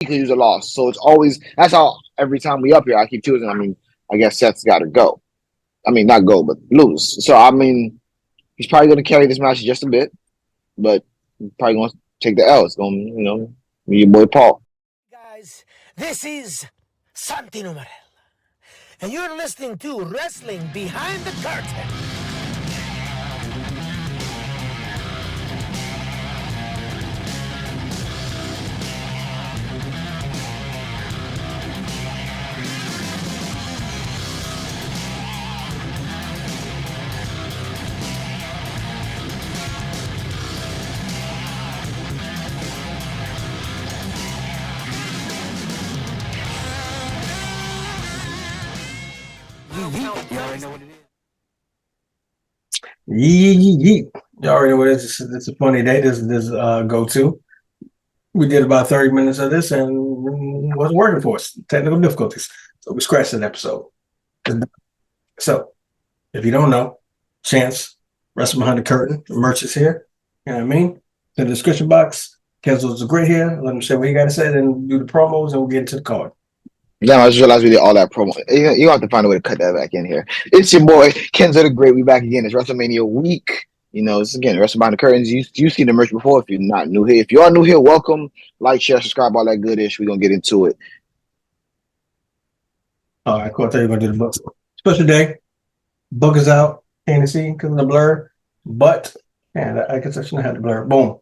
could use a loss. So it's always that's how every time we up here, I keep choosing. I mean, I guess Seth's got to go. I mean, not go, but lose. So I mean, he's probably going to carry this match just a bit, but he's probably going to take the L. It's going, be your boy Paul. Guys, this is Santino Morel, and you're listening to Wrestling Behind the Curtain. You already know what it is. Yee. You already know what it is. It's a funny day. This go-to. We did about 30 minutes of this and it wasn't working for us. Technical difficulties. So we scratched that episode. So if you don't know, Chance, Wrestle Behind the Curtain, the merch is here. You know what I mean? In the description box. Kenzo's great here. Let him say what you got to say, then do the promos, and we'll get into the card. Yeah, I just realized we did all that promo. You have to find a way to cut that back in here. It's your boy Kenzo the Great. We back again. It's WrestleMania week. It's again Wrestle Behind the Curtains. You seen the merch before. If you're not new here, if you are new here, welcome. Like, share, subscribe, all that good ish. We're gonna get into it. All right, cool. I'll tell you about do the book. Special day. Book is out. Can't see because of the blur. But man, I guess I shouldn't have had the blur. Boom.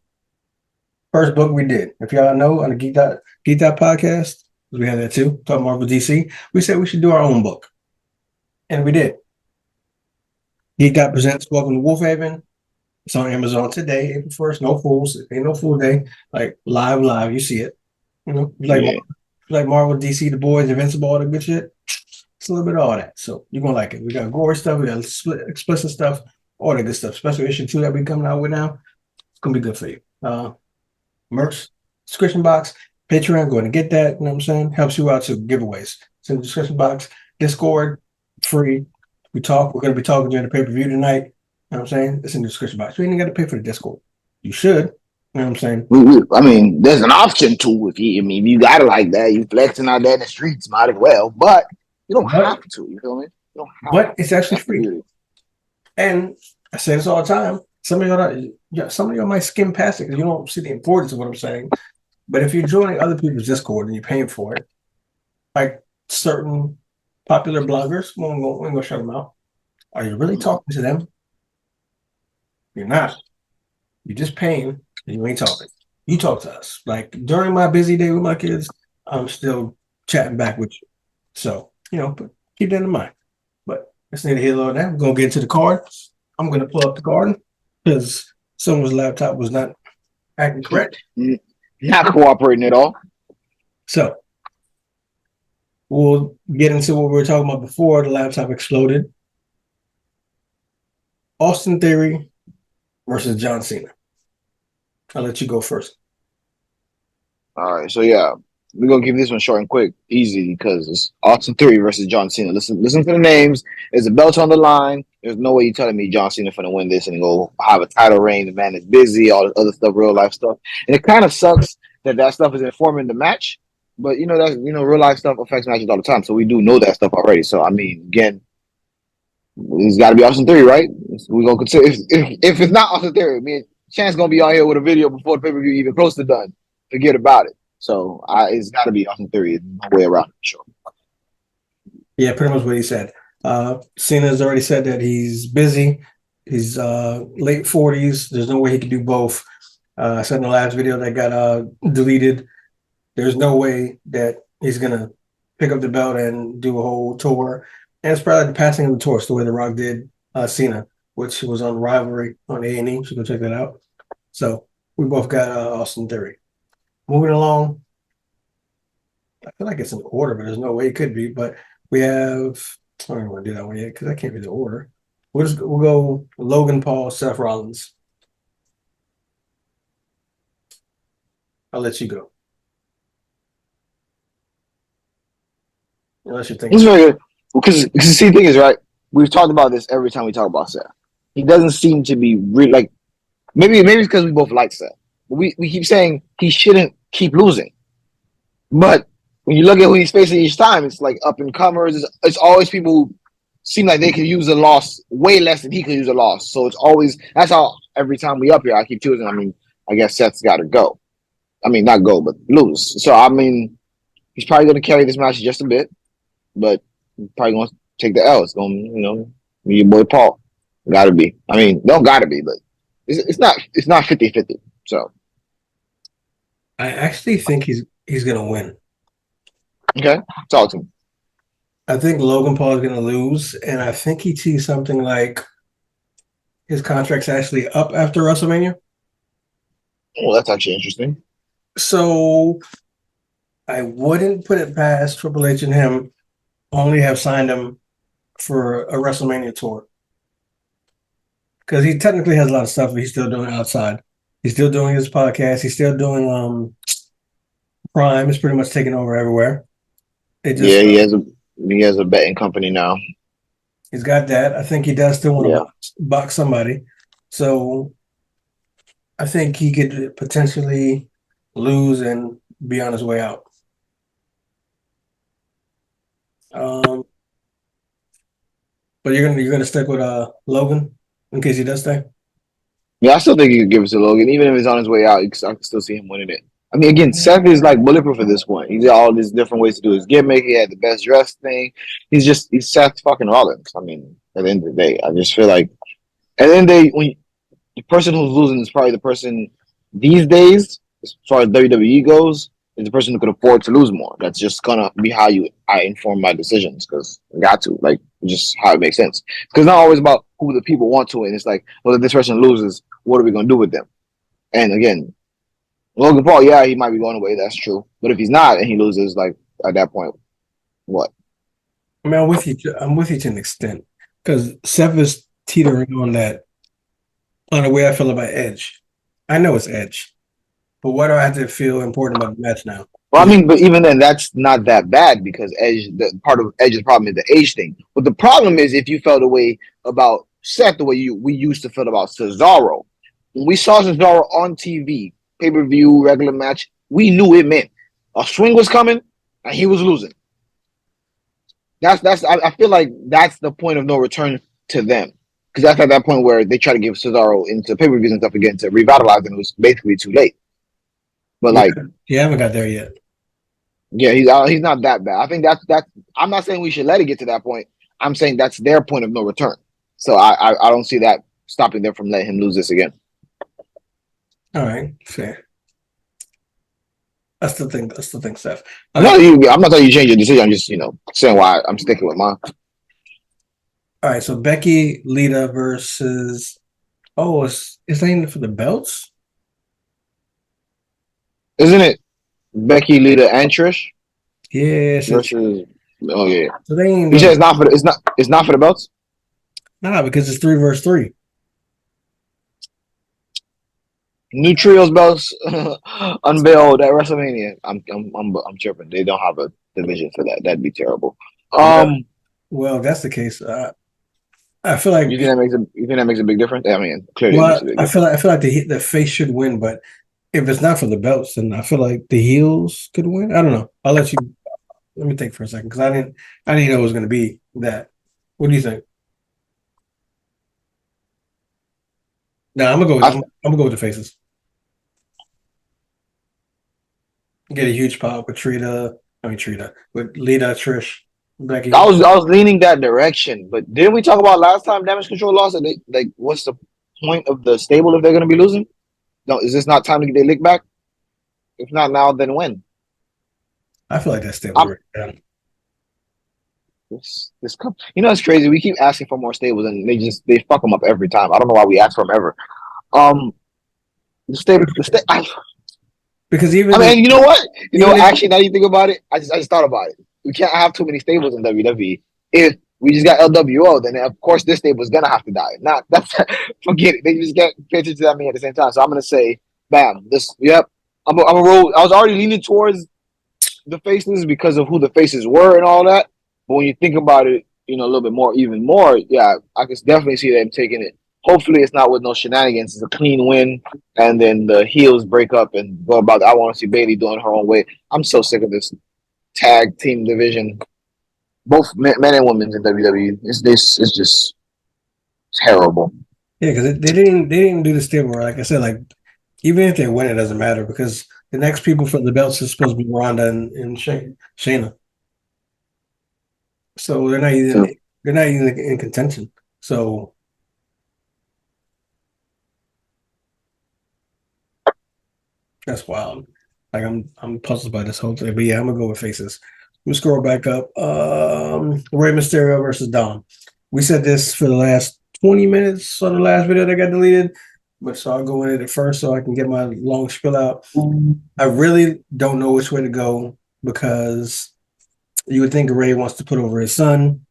First book we did. If y'all know on the Geek That podcast, we had that too, talking Marvel DC. We said we should do our own book. And we did. Geek That presents Welcome to Wolfhaven. It's on Amazon today, April 1st. No fools. It ain't no fool day. Like live, you see it. Like Marvel, DC, The Boys, Invincible, all the good shit. It's a little bit of all that. So you're gonna like it. We got gory stuff, we got explicit stuff, all that good stuff. Special issue 2 that we coming out with now. It's gonna be good for you. Merch, description box, Patreon, go ahead and get that. You know what I'm saying? Helps you out to giveaways. It's in the description box. Discord, free. We're going to be talking during the pay-per-view tonight. You know what I'm saying? It's in the description box. You ain't got to pay for the Discord. You should. You know what I'm saying? I mean, there's an option to if you got it like that. You flexing out there in the streets, might as well. But you don't have to. You feel me? You don't have but it's actually free. And I say this all the time. Some of y'all might skim past it because you don't see the importance of what I'm saying. But if you're joining other people's Discord and you're paying for it, like certain popular bloggers, we're going to shut them out. Are you really talking to them? You're not. You're just paying and you ain't talking. You talk to us. Like during my busy day with my kids, I'm still chatting back with you. So, but keep that in mind. But let's need to hear a little of that. We're going to get into the card. I'm going to pull up the card because someone's laptop was not acting correct. Not cooperating at all. So we'll get into what we were talking about before the laptop exploded. Austin Theory versus John Cena. I'll let you go first. All right, so yeah, we're gonna keep this one short and quick, easy, because it's Austin Theory versus John Cena. Listen to the names. There's a belt on the line. There's no way you're telling me John Cena's gonna win this and go have a title reign. The man is busy, all the other stuff, real life stuff, and it kind of sucks that stuff is informing the match. But that's real life stuff affects matches all the time, so we do know that stuff already. So I mean, again, it's got to be Austin Theory, right? We're gonna consider if it's not Austin Theory, me and Chance gonna be on here with a video before the pay-per-view even close to done. Forget about it. So it's got to be Austin Theory. There's no way around it, sure. Yeah, pretty much what he said. Cena's already said that he's busy. He's late 40s. There's no way he can do both. I said in the last video that got deleted. There's no way that he's gonna pick up the belt and do a whole tour. And it's probably the passing of the torch, the way The Rock did Cena, which was on Rivalry on A&E. So go check that out. So we both got Austin Theory. Moving along. I feel like it's in order, but there's no way it could be. But we have, I don't even want to do that one yet because I can't read the order. We'll go Logan Paul, Seth Rollins. I'll let you go. Unless you think it's very good. Because see, the thing is, right? We've talked about this every time we talk about Seth. He doesn't seem to be really like. Maybe it's because we both like Seth. But we keep saying he shouldn't keep losing. But when you look at who he's facing each time, it's like up and comers. It's always people who seem like they could use a loss way less than he could use a loss. So it's always that's how every time we up here, I keep choosing. I mean, I guess Seth's got to go. I mean, not go, but lose. So I mean, he's probably going to carry this match just a bit, but he's probably going to take the L. It's going, be your boy Paul. Got to be. I mean, don't got to be, but it's not 50-50. So I actually think he's gonna win. okay, talk to him. I think Logan Paul is gonna lose, and I think he sees something like his contract's actually up after WrestleMania. Oh, that's actually interesting. So I wouldn't put it past Triple H and him only have signed him for a WrestleMania tour. Because he technically has a lot of stuff he's still doing outside. He's still doing his podcast. He's still doing Prime is pretty much taking over everywhere. Yeah, he has a betting company now. He's got that. I think he does still want to box somebody. So I think he could potentially lose and be on his way out. But you're gonna stick with Logan in case he does stay. Yeah, I still think he could give it to Logan, even if he's on his way out. I can still see him winning it. I mean, again, Seth is like bulletproof at this point. He's got all these different ways to do his gimmick. He had the best dress thing. He's Seth fucking Rollins. I mean, at the end of the day, I just feel like at the end of the day, when the person who's losing is probably the person these days, as far as WWE goes, is the person who can afford to lose more. That's just gonna be how I inform my decisions because I got to like just how it makes sense. Because it's not always about who the people want to win. It's like, well, if this person loses, what are we gonna do with them? And again, Logan Paul, yeah, he might be going away. That's true. But if he's not and he loses, like at that point, what? I mean, I'm with you to an extent because Seth is teetering on that on the way I feel about Edge. I know it's Edge, but why do I have to feel important about the match now? Well, I mean, but even then, that's not that bad because part of Edge's problem is the age thing. But the problem is if you felt the way about Seth the way we used to feel about Cesaro. When we saw Cesaro on TV, pay-per-view, regular match, we knew it meant a swing was coming and he was losing. I feel like that's the point of no return to them. Because that's at that point where they try to give Cesaro into pay-per-views and stuff again to revitalize and it was basically too late. But like you haven't got there yet. Yeah, he's not that bad. I think that's I'm not saying we should let it get to that point. I'm saying that's their point of no return. So I don't see that stopping them from letting him lose this again. All right, fair. I still think Seth. I'm not telling you change your decision. I'm just saying why I'm sticking with mine. All right, so Becky Lita versus is that even for the belts? Isn't it Becky, Lita, and Trish? Yeah. Versus yeah. So they ain't. You said it's not for the belts. Nah, because it's 3 versus 3. New trios belts unveiled at WrestleMania. I'm tripping. They don't have a division for that. That'd be terrible. Well, if that's the case, I feel like you think that makes a big difference. I mean, clearly, well, I feel like the face should win, but if it's not for the belts, then I feel like the heels could win. I don't know. I'll let you. Let me think for a second because I didn't know it was going to be that. What do you think? No, I'm gonna go with the faces. Get a huge pop with with Lita, Trish, Becky. I was leaning that direction, but didn't we talk about last time Damage Control lost? Like, what's the point of the stable if they're going to be losing? No, is this not time to get their lick back? If not now, then when? I feel like that stable right now. It's crazy. We keep asking for more stables, and they fuck them up every time. I don't know why we ask for them ever. Because even you know what? Actually, now you think about it, I just thought about it. We can't have too many stables in WWE. If we just got LWO, then of course this stable is gonna have to die. Forget it. They just get pay attention to that man at the same time. So I'm gonna say, bam. I'm a roll. I was already leaning towards the faces because of who the faces were and all that. But when you think about it, a little bit more, even more, yeah, I can definitely see them taking it Hopefully, it's not with no shenanigans. It's a clean win, and then the heels break up and go about. I want to see Bayley doing her own way. I'm so sick of this tag team division, both men and women in WWE. It's just terrible. Yeah, because they didn't do the stable. Like I said, like even if they win, it doesn't matter because the next people for the belts is supposed to be Ronda and Shayna. So they're not even in contention. So that's wild. Like I'm puzzled by this whole thing. But yeah, I'm gonna go with faces. Let me scroll back up. Rey Mysterio versus Dom. We said this for the last 20 minutes on the last video that got deleted. But so I'll go in it first so I can get my long spiel out. I really don't know which way to go because you would think Rey wants to put over his son.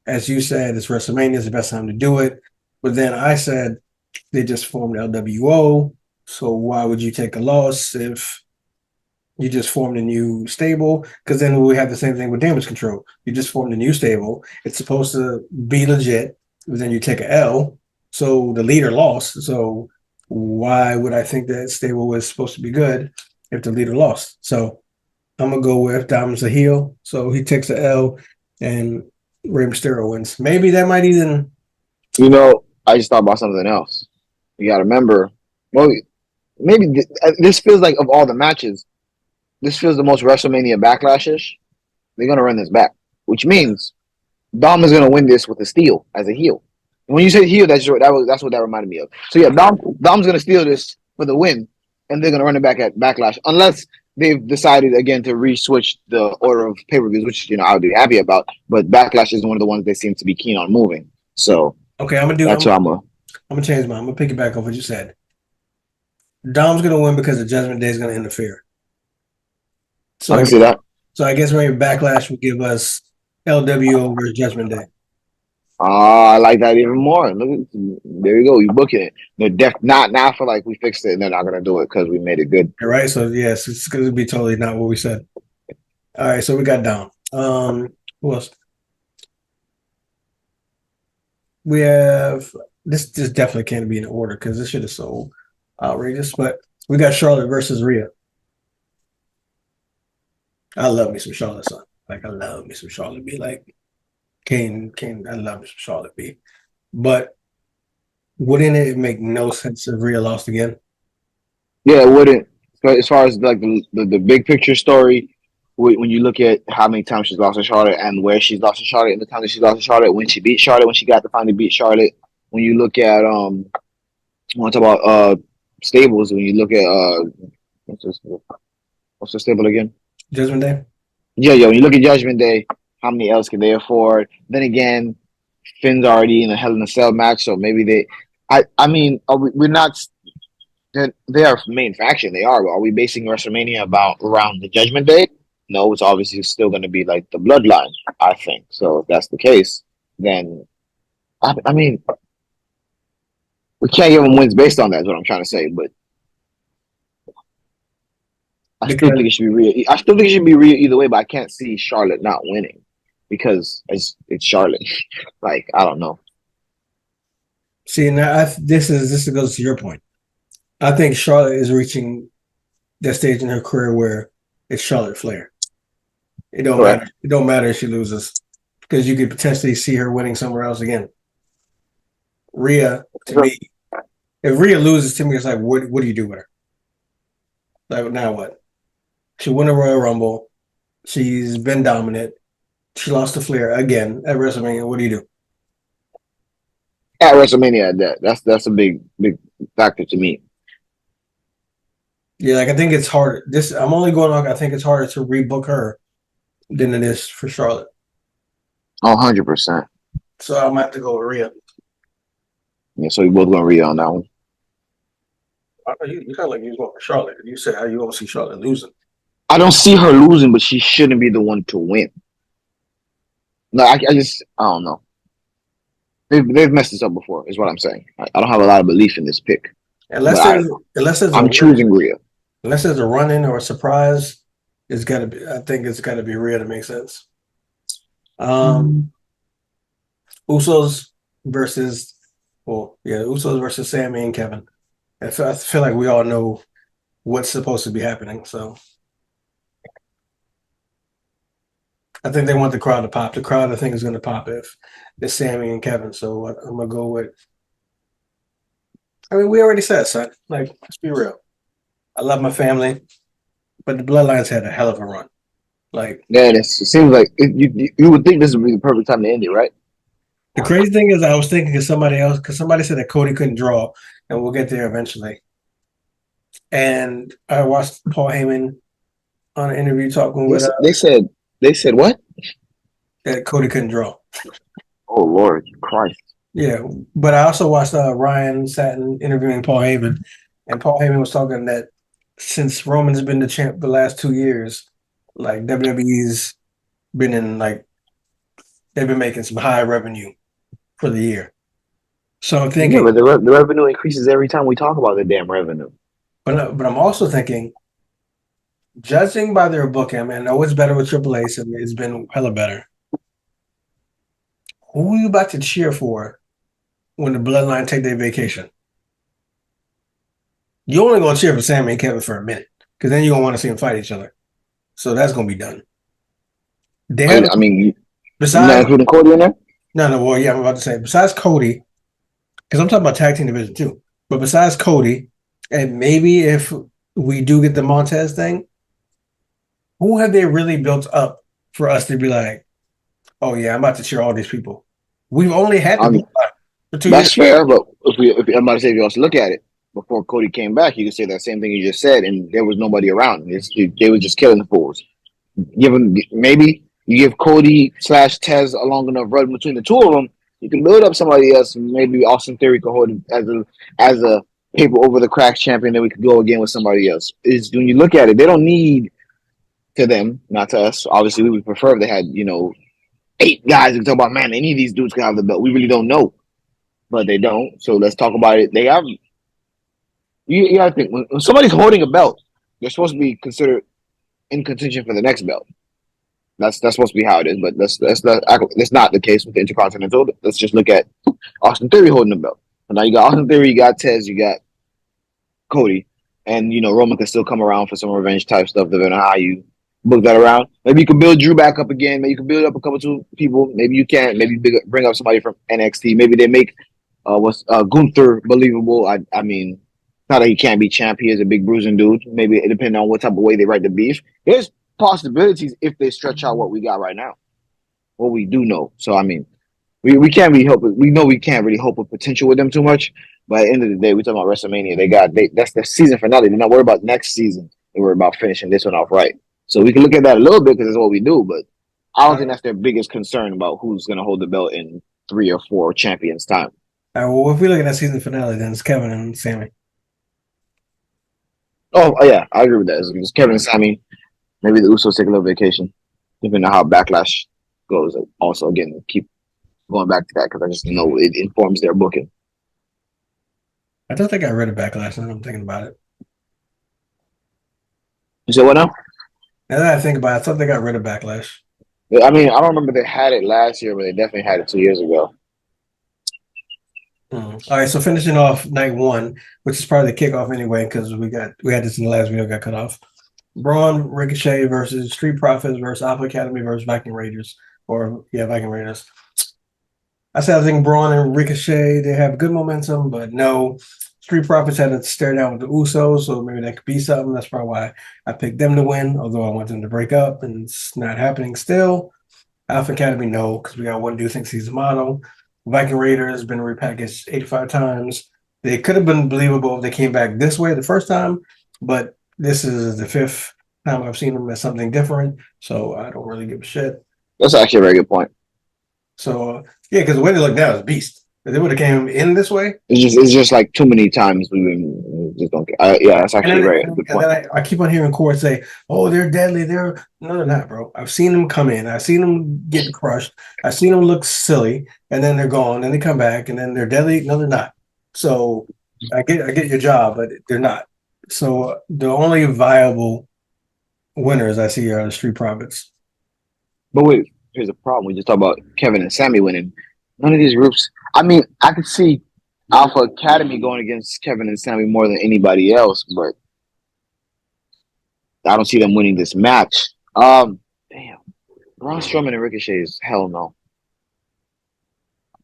As you said, it's WrestleMania, it's the best time to do it. But then I said they just formed LWO. So why would you take a loss if you just formed a new stable? Because then we have the same thing with Damage Control. You just formed a new stable. It's supposed to be legit, but then you take a L. So the leader lost. So why would I think that stable was supposed to be good if the leader lost? So I'm gonna go with Dom's a heel. So he takes the L and Rey Mysterio wins. Maybe that might even. I just thought about something else. You got to remember. Well, maybe this feels like of all the matches, this feels the most WrestleMania backlashish. They're gonna run this back, which means Dom is gonna win this with a steal as a heel. When you say heel, that's what that reminded me of. So yeah, Dom's gonna steal this for the win, and they're gonna run it back at Backlash, unless they've decided again to re-switch the order of pay-per-views, which I'll be happy about. But Backlash is one of the ones they seem to be keen on moving. So Okay, I'm gonna change mine. I'm gonna pick it back off what you said. Dom's gonna win because the Judgment Day is gonna interfere. So I can see that. So I guess maybe Backlash will give us LWO versus Judgment Day. I like that even more. There you go. You booking it. They're not for like we fixed it and they're not gonna do it because we made it good. All right. So yes, it's gonna be totally not what we said. All right. So we got Dom. Who else? We have this. This definitely can't be in order because this shit is so outrageous. But we got Charlotte versus Rhea. I love me some Charlotte, son. Like I love me some Charlotte. Be like Kane. I love me some Charlotte. Be, but wouldn't it make no sense if Rhea lost again? Yeah, it wouldn't. But as far as like the big picture story, when you look at how many times she's lost to Charlotte and where she's lost to Charlotte and the time that she's lost to Charlotte, when she beat Charlotte, when she got to finally beat Charlotte, when you look at I want to talk about stables, when you look at what's the stable again? Judgment Day. Yeah. When you look at Judgment Day, how many else can they afford? Then again, Finn's already in a Hell in a Cell match, so maybe they. I mean, we're not. They are main faction. They are. Are we basing WrestleMania around the Judgment Day? No, it's obviously still going to be like the Bloodline. I think so. If that's the case, then I mean, we can't give them wins based on that. Is what I'm trying to say. But I still think it should be Rhea. I still think it should be Rhea either way. But I can't see Charlotte not winning because it's Charlotte. Like I don't know. See, now this goes to your point. I think Charlotte is reaching that stage in her career where it's Charlotte Flair. It don't matter. It don't matter if she loses because you could potentially see her winning somewhere else again. Rhea, to me, if Rhea loses to me, it's like, what do you do with her? Like now what? She won a Royal Rumble. She's been dominant. She lost to Flair again at WrestleMania. What do you do? At WrestleMania, that's a big factor to me. Yeah, like I think it's hard. I'm only going on. I think it's harder to rebook her than it is for Charlotte. 100%. So I'm gonna have to go with Rhea. Yeah, so we both going Rhea on that one. You kind of like you going for Charlotte. You said how you don't see Charlotte losing. I don't see her losing, but she shouldn't be the one to win. No, I don't know. They've messed this up before, is what I'm saying. I don't have a lot of belief in this pick. I'm choosing Rhea. Unless there's a run-in or a surprise, it's got to be. I think it's got to be Rhea to make sense. Usos versus Well, yeah, the Usos versus Sami and Kevin. I feel like we all know what's supposed to be happening. So I think they want the crowd to pop. The crowd, I think, is going to pop if it's Sami and Kevin. So I'm going to go with. I mean, we already said, son. Like, let's be real. I love my family, but the Bloodlines had a hell of a run. Like, Yeah, it seems like you would think this would be the perfect time to end it, right? the crazy thing is, I was thinking of somebody else because somebody said that Cody couldn't draw, and we'll get there eventually. And I watched Paul Heyman on an interview talking with They said what? that Cody couldn't draw. Oh Lord Christ! Yeah, but I also watched Ryan Satin interviewing Paul Heyman, and Paul Heyman was talking that since Roman's been the champ the last 2 years, like WWE's been in like they've been making some high revenue for the year. So I'm Yeah, thinking, but the revenue increases every time we talk about the damn revenue. but I'm also thinking, judging by their booking, I mean, I know it's better with Triple H, and it's been hella better. Who are you about to cheer for when the Bloodline take their vacation? You're only gonna cheer for Sami and Kevin for a minute, because then you're gonna want to see them fight each other. So that's gonna be done. They have I mean, you're not besides including Cody in there. no, well, yeah, I'm about to say besides Cody, because I'm talking about tag team division too. But besides Cody, and maybe if we do get the Montez thing, who have they really built up for us to be like, oh yeah, I'm about to cheer all these people? We've only had the I mean, Bloodline for 2 years. that's fair, but if I'm about to say, if you also look at it before Cody came back, you could say that same thing you just said, and there was nobody around. They were just killing the fools. Maybe you give Cody / Tez a long enough run between the two of them, you can build up somebody else. Maybe Austin Theory could hold it as a paper over the cracks champion. Then we could go again with somebody else. Is when you look at it, they don't need to them, not to us. Obviously, we would prefer if they had 8 guys who talk about, man, any of these dudes can have the belt. We really don't know, but they don't. So let's talk about it. They have. You gotta think when somebody's holding a belt, they're supposed to be considered in contention for the next belt. That's supposed to be how it is, but that's not the case with the Intercontinental. Let's just look at Austin Theory holding the belt. And now you got Austin Theory, you got Tez, you got Cody, and Roman can still come around for some revenge type stuff, depending on how you book that around. Maybe you can build Drew back up again. Maybe you can build up a couple two people. Maybe you can't. Maybe bring up somebody from NXT. Maybe they make Gunther believable. I mean, not that he can't be champ. He is a big bruising dude. Maybe it depends on what type of way they write the beef. There's possibilities if they stretch out what we got right now, what we do know. So I mean, we can't really hope. We know we can't really hope with potential with them too much. But at the end of the day, we talking about WrestleMania. That's the season finale. They're not worried about next season. They worry about finishing this one off right. So we can look at that a little bit because that's what we do. But I don't think that's their biggest concern about who's going to hold the belt in 3 or 4 champions time. All right, well, if we look at that season finale, then it's Kevin and Sami. Oh yeah, I agree with that. It's Kevin and Sami. Maybe the Usos take a little vacation, depending on how Backlash goes. Also, again, keep going back to that because I just know it informs their booking. I don't think I read a Backlash. Now I'm thinking about it. You said what now? Now that I think about it, I thought they got rid of Backlash. I mean, I don't remember they had it last year, but they definitely had it 2 years ago. All right, so finishing off night 1, which is probably the kickoff anyway, because we had this in the last video, got cut off. Braun Ricochet versus Street Profits versus Alpha Academy versus Viking Raiders, Viking Raiders. I think Braun and Ricochet, they have good momentum, but no, Street Profits had to stare down with the Usos, so maybe that could be something. That's probably why I picked them to win, although I want them to break up, and it's not happening still. Alpha Academy, no, because we got one dude thinks he's a model. Viking Raiders has been repackaged 85 times. They could have been believable if they came back this way the first time, but this is the 5th time I've seen them as something different, so I don't really give a shit. That's actually a very good point. So, yeah, because the way they look now is beast. If they would have came in this way, it's just like too many times we just don't get. Yeah, that's actually a good point. And then I keep on hearing courts say, "Oh, they're deadly." No, they're not, bro. I've seen them come in. I've seen them get crushed. I've seen them look silly, and then they're gone. And they come back, and then they're deadly. No, they're not. So I get your job, but they're not. So the only viable winners I see are the Street Profits. But wait, here's the problem. We just talked about Kevin and Sami winning. None of these groups. I mean, I could see Alpha Academy going against Kevin and Sami more than anybody else, but I don't see them winning this match. Damn. Braun Strowman and Ricochet is hell no.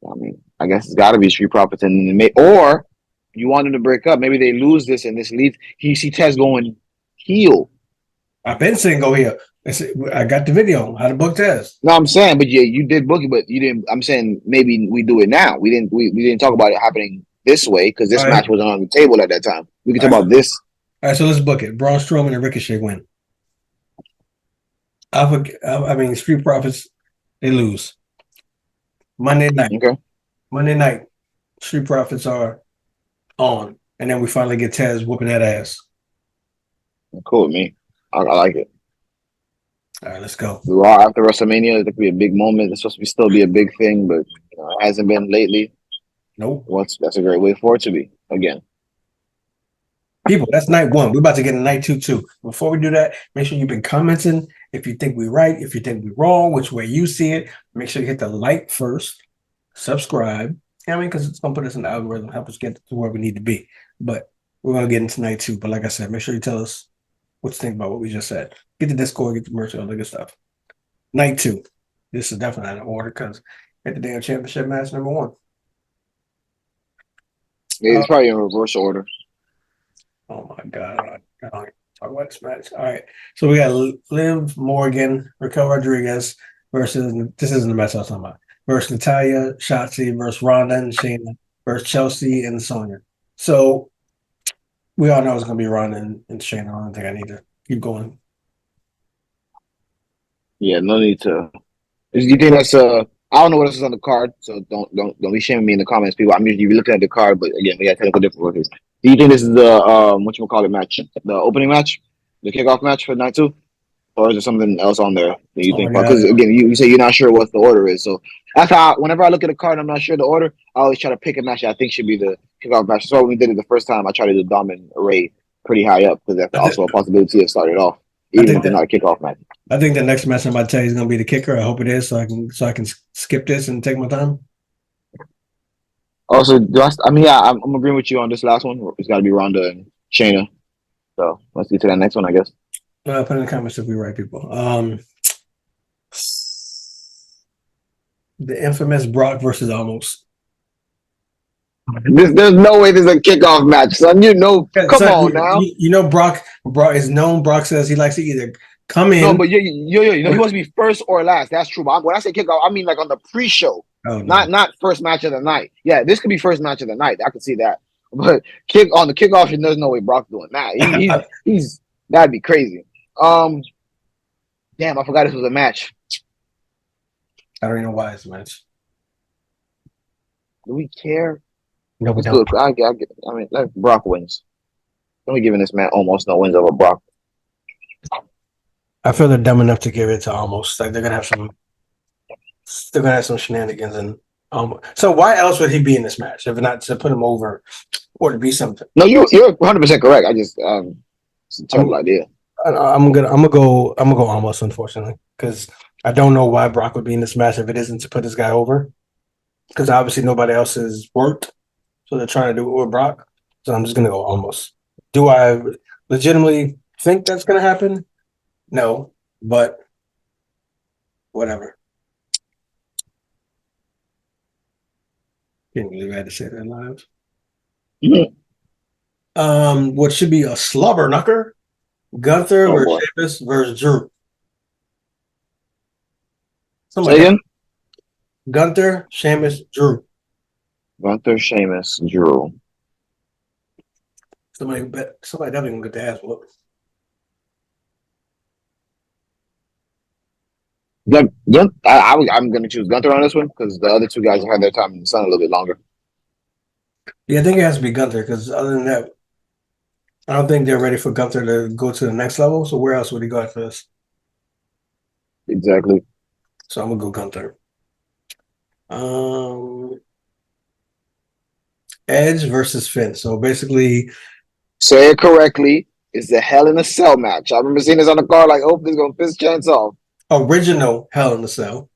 I mean, I guess it's got to be Street Profits, and or you want them to break up. Maybe they lose this, and this leads. You see Tez going heel. I've been saying go here. I got the video how to book Tez. No, I'm saying, but yeah, you did book it, but you didn't. I'm saying maybe we do it now. We didn't talk about it happening this way because this match wasn't on the table at that time. We can talk about this. All right, so let's book it. Braun Strowman and Ricochet win. Street Profits, they lose. Monday night. Okay. Monday night, Street Profits are on. And then we finally get Tez whooping that ass. Cool with me. I like it. All right, let's go. Raw after WrestleMania, it could be a big moment. It's supposed to still be a big thing, but it hasn't been lately. Nope. That's a great way for it to be again. People, that's night one. We're about to get a night two too. Before we do that, make sure you've been commenting. If you think we're right, if you think we're wrong, which way you see it, make sure you hit the like first, subscribe. Because it's gonna put us in the algorithm, help us get to where we need to be. But we're gonna get into night two. But like I said, make sure you tell us what you think about what we just said. Get the Discord, get the merch, all the good stuff. Night two. This is definitely out of order because at the damn championship match number one. Yeah, it's probably in reverse order. Oh my God. I don't talk about this match. All right. So we got Liv Morgan, Raquel Rodriguez versus, this isn't the match I was talking about, versus Natalya, Shotzi versus Ronda and Shayna versus Chelsea and Sonya. So we all know it's going to be Ronda and Shayna. I don't think I need to keep going. Yeah, no need to. Do you think that's I don't know what else is on the card, so don't be shaming me in the comments, people. I'm usually looking at the card, but again, we got technical difficulties. Do you think this is the whatchamacallit match, the opening match, the kickoff match for night two, or is there something else on there that you think? Because again, you say you're not sure what the order is, so that's how. Whenever I look at the card, and I'm not sure the order. I always try to pick a match that I think should be the kickoff match. So when we did it the first time, I tried to do Dom and Ray pretty high up because that's also a possibility of starting off, even if they're not a kickoff match. I think the next match I'm about to tell you is going to be the kicker. I hope it is, so I can skip this and take my time. Also, I'm agreeing with you on this last one. It's got to be Ronda and Shayna. So let's get to that next one, I guess. Put in the comments if we're right, people. The infamous Brock versus Omos. There's no way there's a kickoff match, son. Come on now. You know Brock is known. Brock says he likes to either come in. No, but he wants to be first or last. That's true. But when I say kickoff, I mean like on the pre-show, not first match of the night. Yeah, this could be first match of the night. I could see that. But on the kickoff, there's no way Brock's doing that. He's that'd be crazy. Damn, I forgot this was a match. I don't even know why it's a match. Do we care? No, we don't. Let Brock wins. Don't be giving this man almost no wins over Brock. I feel they're dumb enough to give it to Omos. Like they're gonna have some shenanigans and so why else would he be in this match if not to put him over or to be something? No, you're 100% correct. I just it's a terrible idea. I'm gonna go Omos, unfortunately, because I don't know why Brock would be in this match if it isn't to put this guy over. Because obviously nobody else has worked, so they're trying to do it with Brock. So I'm just gonna go Omos. Do I legitimately think that's gonna happen? No, but whatever. Can't believe I had to say that live. Mm-hmm. What should be a slobber knocker? Gunther versus Sheamus versus Drew. Say again? Gunther, Sheamus, Drew. Gunther, Sheamus, Drew. Somebody definitely gonna get the ass whooped. I'm going to choose Gunther on this one because the other two guys have had their time in the sun a little bit longer. Yeah, I think it has to be Gunther because other than that, I don't think they're ready for Gunther to go to the next level. So where else would he go after this? Exactly. So I'm gonna go Gunther. Edge versus Finn. So basically, say it correctly. It's the Hell in a Cell match. I remember seeing this on the card. Like, oh, this is gonna piss chance off. Original Hell in a Cell,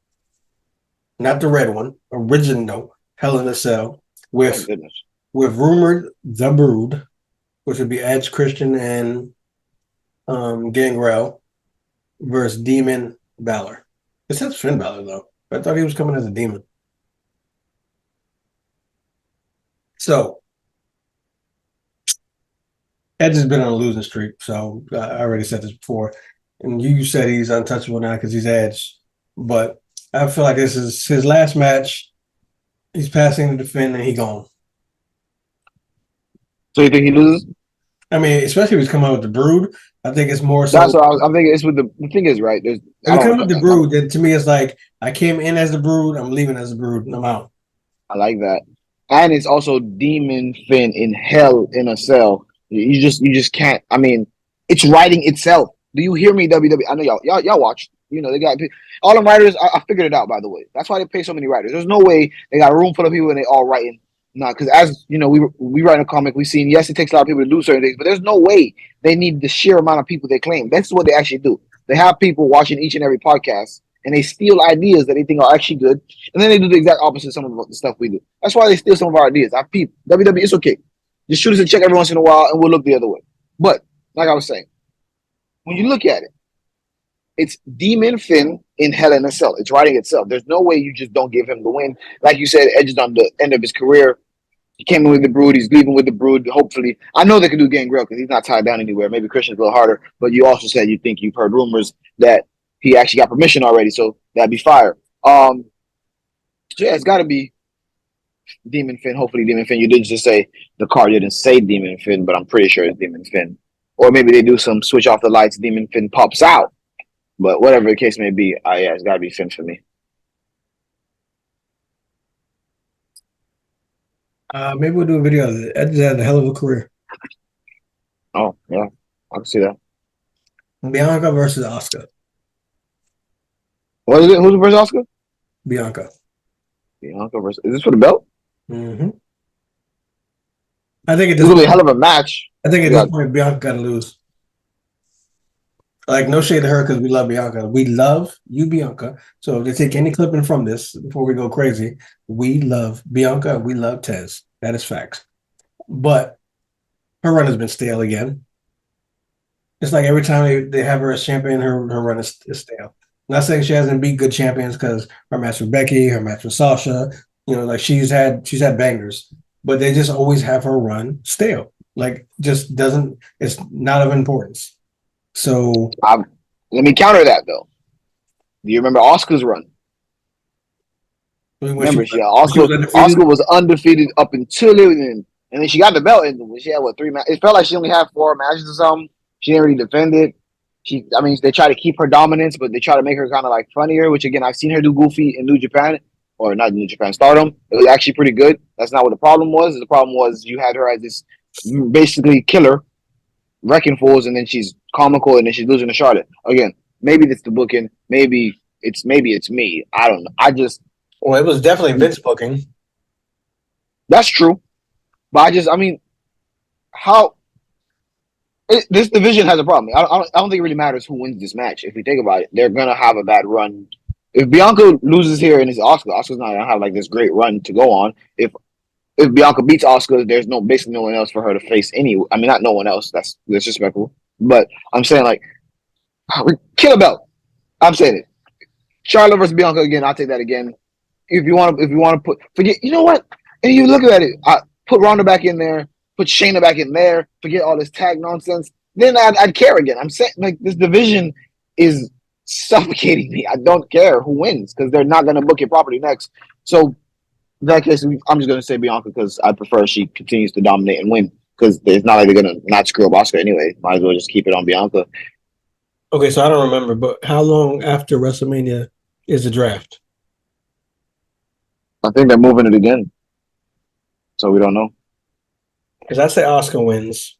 not the red one. Original Hell in a Cell with with rumored The Brood, which would be Edge, Christian, and Gangrel versus Demon Balor. It says Finn Balor though. I thought he was coming as a demon. So Edge has been on a losing streak. So I already said this before, and you said he's untouchable now because he's Edge. But I feel like this is his last match. He's passing to defend, and he gone. So you think he loses? I mean, especially if he's coming out with the Brood. I think it's more so. That's what I'm thinking. It's with the thing is right. There's If you come with the Brood, then to me it's like I came in as the Brood, I'm leaving as the Brood, and I'm out. I like that, and it's also Demon Finn in Hell in a Cell. You just can't. I mean, it's writing itself. Do you hear me, WWE? I know y'all watch. You know they got all the writers. I figured it out, by the way. That's why they pay so many writers. There's no way they got a room full of people and they all writing. No, because as you know, we write a comic. We've seen yes, it takes a lot of people to do certain things, but there's no way they need the sheer amount of people they claim. That's what they actually do. They have people watching each and every podcast, and they steal ideas that they think are actually good, and then they do the exact opposite of some of the stuff we do. That's why they steal some of our ideas. I peep WWE. It's okay. Just shoot us a check every once in a while, and we'll look the other way. But like I was saying, when you look at it, it's Demon Finn in Hell in a Cell. It's writing itself. There's no way you just don't give him the win. Like you said, Edge is on the end of his career. He came in with the Brood. He's leaving with the Brood. Hopefully, I know they can do Gangrel because he's not tied down anywhere. Maybe Christian's a little harder. But you also said you think you've heard rumors that he actually got permission already, so that'd be fire. So yeah, it's got to be Demon Finn. Hopefully, Demon Finn. You didn't just say the card didn't say Demon Finn, but I'm pretty sure it's Demon Finn. Or maybe they do some switch off the lights. Demon Finn pops out. But whatever the case may be, yeah, it's got to be Finn for me. Maybe we'll do a video of it. Edge had a hell of a career. Oh, yeah. I can see that. Bianca versus Asuka. What is it? Who's versus Asuka? Bianca. Bianca versus... Is this for the belt? Mm-hmm. I think It's going to be a hell of a match. I think at this point, Bianca got to lose. Like, no shade to her because we love Bianca. We love you, Bianca. So if they take any clipping from this before we go crazy, we love Bianca. We love Tez. That is facts. But her run has been stale again. It's like every time they have her as champion, her run is stale. I'm not saying she hasn't beat good champions because her match with Becky, her match with Sasha, you know, like she's had bangers, but they just always have her run stale. Like, just doesn't. It's not of importance. So let me counter that though. Do you remember Asuka's run? Remember, Asuka was undefeated up until then, and then she got the belt, and she had 3 matches. It felt like she only had 4 matches or something. She didn't really defend it. They try to keep her dominance, but they try to make her kind of like funnier. Which again, I've seen her do goofy in New Japan, or not New Japan, Stardom. It was actually pretty good. That's not what the problem was. The problem was you had her as this basically killer, wrecking fools, and then she's comical, and then she's losing to Charlotte. Again, maybe it's the booking. Maybe it's me. I don't know. Well, it was definitely Vince booking. That's true, but this division has a problem. I don't think it really matters who wins this match. If we think about it, they're gonna have a bad run. If Bianca loses here and it's Asuka's not gonna have like this great run to go on. If Bianca beats Asuka, there's basically no one else for her to face not no one else. That's disrespectful. But I'm saying like, kill a belt. I'm saying it. Charlotte versus Bianca again. I'll take that again. If you want to forget, you know what? And you look at it, put Ronda back in there, put Shayna back in there, forget all this tag nonsense. Then I'd care again. I'm saying like this division is suffocating me. I don't care who wins because they're not going to book it properly next. So in that case, I'm just going to say Bianca because I prefer she continues to dominate and win because it's not like they're going to not screw up Asuka anyway. Might as well just keep it on Bianca. Okay, so I don't remember, but how long after WrestleMania is the draft? I think they're moving it again. So we don't know. Because I say Asuka wins.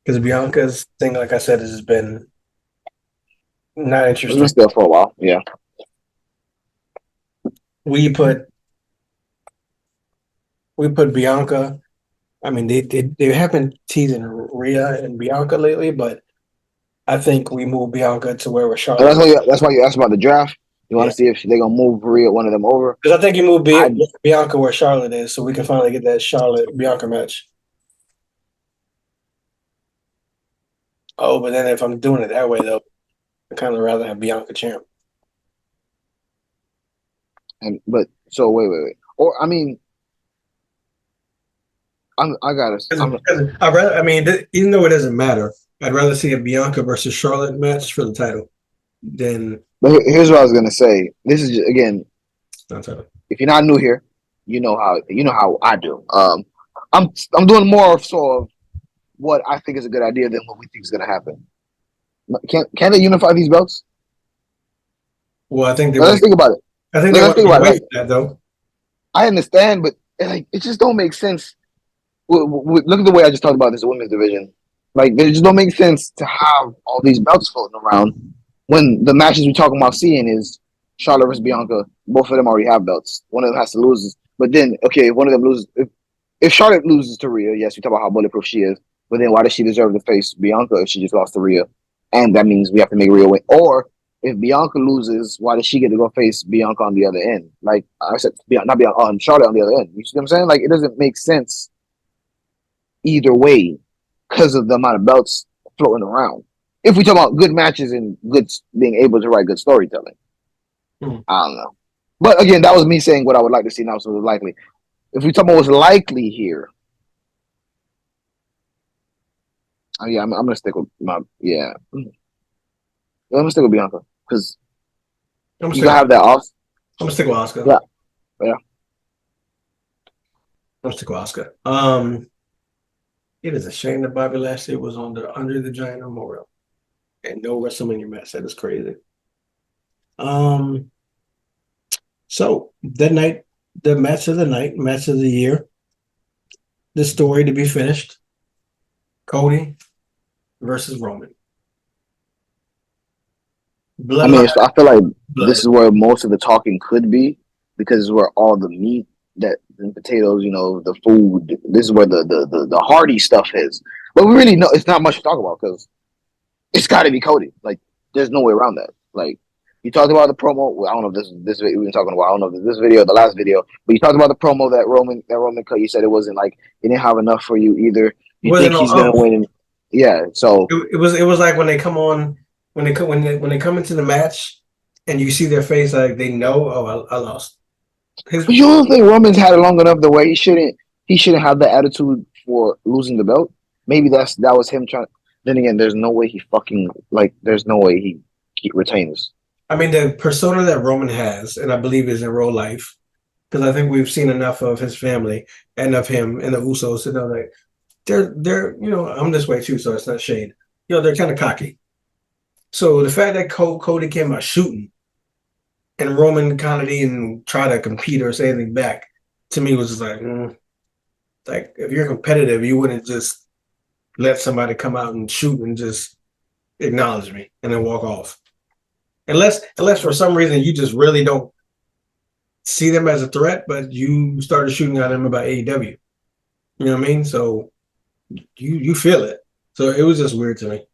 Because Bianca's thing, like I said, has been not interesting. It's been still for a while, yeah. We put Bianca. I mean, they have been teasing Rhea and Bianca lately, but I think we move Bianca to where we're Charlotte. That's why you asked about the draft. You want to see if they're gonna move Rhea, one of them over? Because I think you moved Bianca where Charlotte is, so we can finally get that Charlotte Bianca match. Oh, but then if I'm doing it that way though, I kind of rather have Bianca champ. But so wait. Or I mean, I gotta. I'd rather. I mean, even though it doesn't matter, I'd rather see a Bianca versus Charlotte match for the title than. But here's what I was gonna say. This is just, again, title. If you're not new here, you know how I do. I'm doing more of sort of what I think is a good idea than what we think is gonna happen. Can they unify these belts? Well, I think let's think about it. I think let's think about it. That though. I understand, but it just don't make sense. Look at the way I just talked about this women's division. Like, it just don't make sense to have all these belts floating around when the matches we're talking about seeing is Charlotte versus Bianca. Both of them already have belts. One of them has to lose. But then, okay, if one of them loses, if Charlotte loses to Rhea, yes, we talk about how bulletproof she is. But then why does she deserve to face Bianca if she just lost to Rhea? And that means we have to make Rhea win. Or if Bianca loses, why does she get to go face Bianca on the other end? Like I said, not Bianca, on Charlotte on the other end. You see what I'm saying? Like, it doesn't make sense either way because of the amount of belts floating around. If we talk about good matches and being able to write good storytelling, I don't know. But again, that was me saying what I would like to see now, so it's likely. If we talk about what's likely here, I'm gonna stick with I'm gonna stick with Bianca because you gotta have that off. I'm gonna stick with Asuka. Yeah. I'm gonna stick with Asuka. It is a shame that Bobby Lashley was under the Giant Memorial and no WrestleMania match. That is crazy. So that night, the match of the night, match of the year, the story to be finished: Cody versus Roman. Bloodline. I feel like this is where most of the talking could be because it's where all the meat and potatoes, the food. This is where the hearty stuff is. But we really know it's not much to talk about because it's got to be Cody. Like, there's no way around that. Like, you talked about the promo. Well, I don't know if this video we've been talking about. I don't know if this video, the last video, but you talked about the promo that Roman cut. You said it wasn't like he didn't have enough for you either. You think he's gonna win? Yeah. So it was like when they come on, when they come into the match, and you see their face, like they know, I lost. You don't think Roman's had it long enough the way he shouldn't have the attitude for losing the belt? Maybe that was him trying. Then again, there's no way there's no way he retains. I mean, the persona that Roman has, and I believe is in real life, because I think we've seen enough of his family and of him and the Usos to know that they're I'm this way too, so it's not shade. They're kind of cocky. So the fact that Cody came out shooting and Roman kind of didn't try to compete or say anything back, to me was just like if you're competitive, you wouldn't just let somebody come out and shoot and just acknowledge me and then walk off. Unless for some reason you just really don't see them as a threat, but you started shooting at them about AEW. You know what I mean? So you feel it. So it was just weird to me.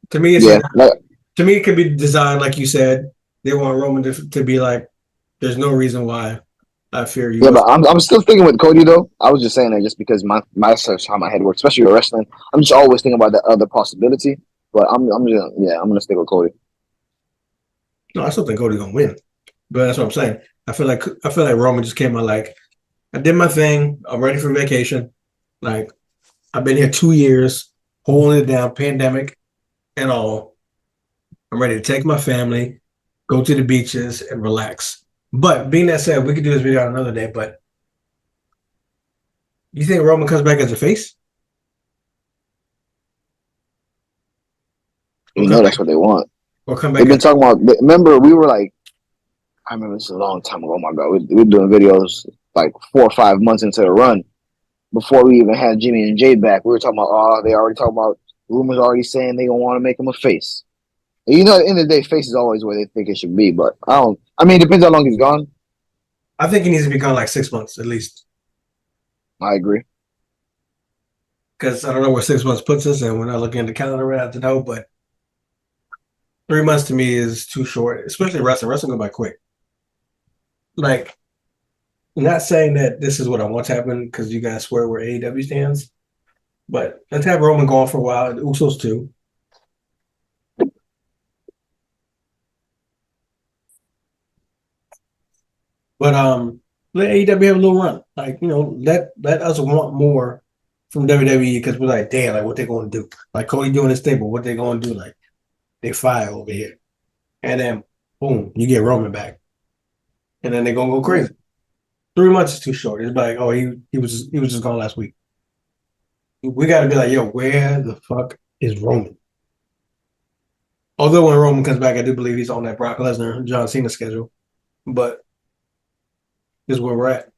To me, to me, it could be designed like you said. They want Roman to be like, there's no reason why I fear you. Yeah, but I'm still thinking with Cody though. I was just saying that just because that's how my head works, especially with wrestling. I'm just always thinking about that other possibility. But I'm gonna stick with Cody. No, I still think Cody's gonna win. But that's what I'm saying. I feel like Roman just came out like, I did my thing. I'm ready for vacation. Like, I've been here 2 years, holding it down, pandemic and all. I'm ready to take my family, go to the beaches, and relax. But being that said, we could do this video on another day. But you think Roman comes back as a face? That's what they want. Or come back. They've been talking about. Remember, we were like, I remember this is a long time ago. Oh my God, we're doing videos like 4 or 5 months into the run before we even had Jimmy and Jay back. We were talking about, they already talking about rumors already saying they don't want to make him a face. And at the end of the day, face is always where they think it should be. But it depends how long he's gone. I think he needs to be gone like 6 months at least. I agree. Because I don't know where 6 months puts us, and we're not looking at the calendar right now to know, but 3 months to me is too short, especially wrestling. Wrestling go by quick. Like, not saying that this is what I want to happen because you guys swear where AEW stands, but let's have Roman go on for a while. The Usos too. But let AEW have a little run. Like, let us want more from WWE because we're like, damn, like what they gonna do? Like Cody doing his thing, but what they gonna do? Like they fire over here. And then boom, you get Roman back. And then they're gonna go crazy. 3 months is too short. It's like, oh, he was just gone last week. We gotta be like, yo, where the fuck is Roman? Although when Roman comes back, I do believe he's on that Brock Lesnar, John Cena schedule. But this is where we're at.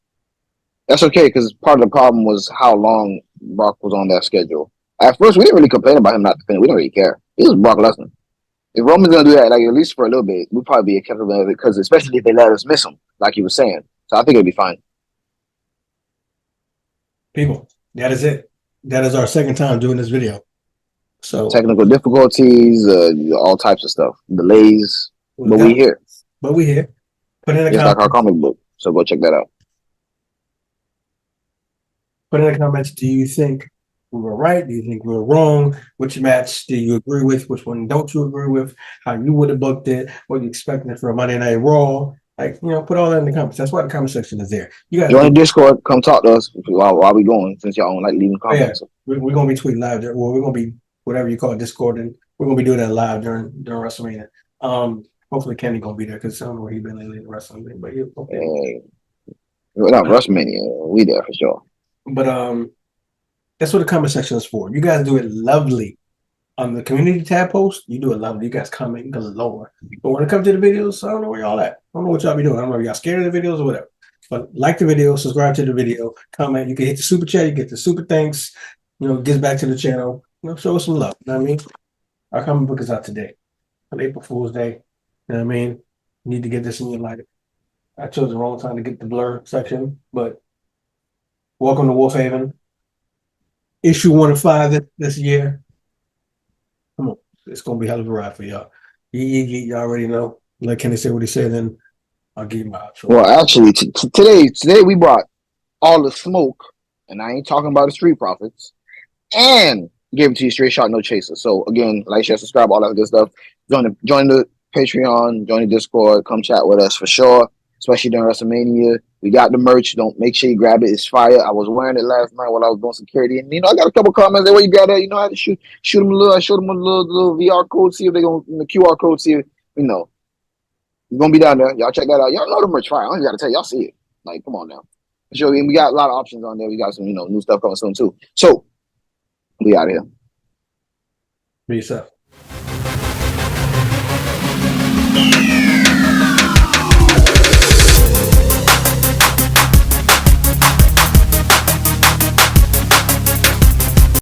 That's okay because part of the problem was how long Brock was on that schedule. At first, we didn't really complain about him not defending. We didn't really care. He was Brock Lesnar. If Roman's gonna do that, like at least for a little bit, we'd probably be acceptable of it because especially if they let us miss him, like he was saying. So I think it'll be fine. People, that is it. That is our second time doing this video. So Technical difficulties, all types of stuff, delays, but we here. But we here. Put in the Just comments. like our comic book. So go check that out. Put in the comments. Do you think we were right? Do you think we were wrong? Which match do you agree with? Which one don't you agree with? How you would have booked it? What you expecting for a Monday Night Raw? Like, put all that in the comments. That's why the comment section is there. You guys join the Discord. Come talk to us while we going. Since y'all don't like leaving comments. Yeah, we're gonna be tweeting live. Well, we're gonna be whatever you call it, Discord, and we're gonna be doing that live during WrestleMania. Hopefully Kenny gonna be there because I don't know where he's been lately in wrestling, but yeah, okay. Not WrestleMania. We there for sure. But that's what the comment section is for. You guys do it lovely. On the community tab post, you do it lovely. You guys comment galore. But when it comes to the videos, I don't know where y'all at. I don't know what y'all be doing. I don't know if y'all scared of the videos or whatever. But like the video, subscribe to the video, comment. You can hit the super chat. You get the super thanks. Gives back to the channel. Show us some love. You know what I mean? Our comic book is out today on April Fool's Day. You know what I mean? You need to get this in your life. I chose the wrong time to get the blur section, but welcome to Wolfhaven. Issue 1 of 5 this year. Come on, it's gonna be a hell of a ride for y'all. You already know. Let Kenny say what he said, then I'll give you my outro. Well, actually, today we brought all the smoke, and I ain't talking about the Street Profits, and gave it to you straight shot, no chaser. So again, like, share, subscribe, all that good stuff. Join the Patreon, join the Discord, come chat with us for sure. Especially during WrestleMania, we got the merch. Don't make sure you grab it. It's fire. I was wearing it last night while I was doing security, and I got a couple comments. Where you got it? I had to shoot them a little. I showed them a little VR code, see if they gonna the QR code, see if you're gonna be down there. Y'all check that out. Y'all know the merch fire. I don't even gotta tell y'all see it. Like, come on now. So we got a lot of options on there. We got some new stuff coming soon too. So we out of here. Peace out.